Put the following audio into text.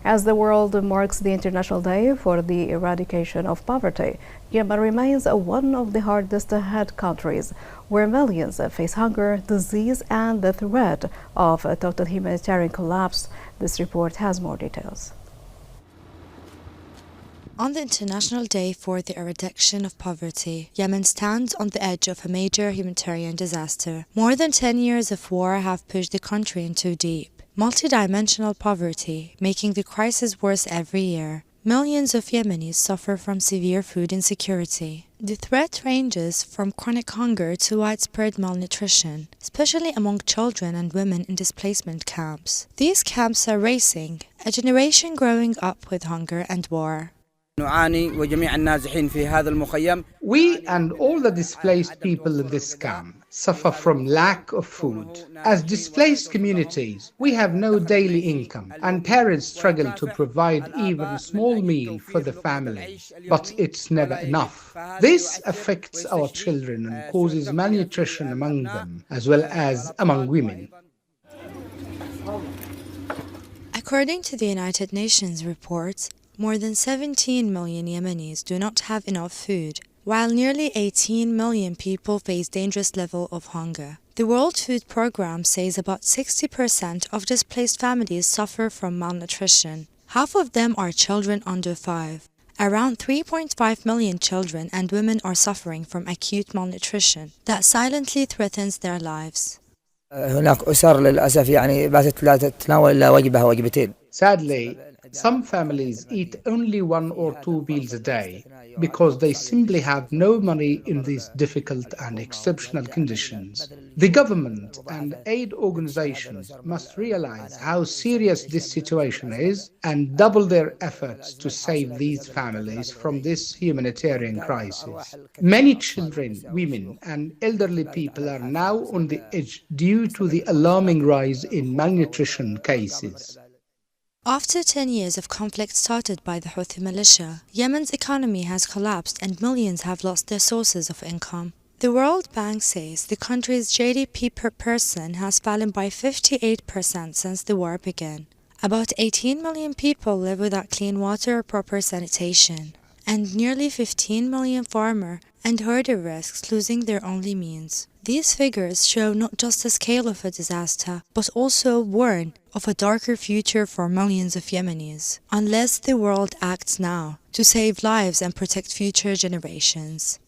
As the world marks the International Day for the Eradication of Poverty, Yemen remains one of the hardest hit countries, where millions face hunger, disease, and the threat of a total humanitarian collapse. This report has more details. On the International Day for the Eradication of Poverty, Yemen stands on the edge of a major humanitarian disaster. More than 10 years of war have pushed the country into deep, multi-dimensional poverty, making the crisis worse every year. Millions of Yemenis suffer from severe food insecurity. The threat ranges from chronic hunger to widespread malnutrition, especially among children and women in displacement camps. These camps are raising a generation growing up with hunger and war. We and all the displaced people in this camp suffer from lack of food. As displaced communities, we have no daily income, and parents struggle to provide even a small meal for the family. But it's never enough. This affects our children and causes malnutrition among them, as well as among women. According to the United Nations report, more than 17 million Yemenis do not have enough food, while nearly 18 million people face dangerous level of hunger. The World Food Programme says about 60% of displaced families suffer from malnutrition. Half of them are children under 5. Around 3.5 million children and women are suffering from acute malnutrition that silently threatens their lives. Sadly, some families eat only 1 or 2 meals a day because they simply have no money in these difficult and exceptional conditions. The government and aid organizations must realize how serious this situation is and double their efforts to save these families from this humanitarian crisis. Many children, women, and elderly people are now on the edge due to the alarming rise in malnutrition cases. After 10 years of conflict started by the Houthi militia, Yemen's economy has collapsed and millions have lost their sources of income. The World Bank says the country's GDP per person has fallen by 58% since the war began. About 18 million people live without clean water or proper sanitation, and nearly 15 million farmer and herder risks losing their only means. These figures show not just the scale of a disaster, but also warn of a darker future for millions of Yemenis, unless the world acts now to save lives and protect future generations.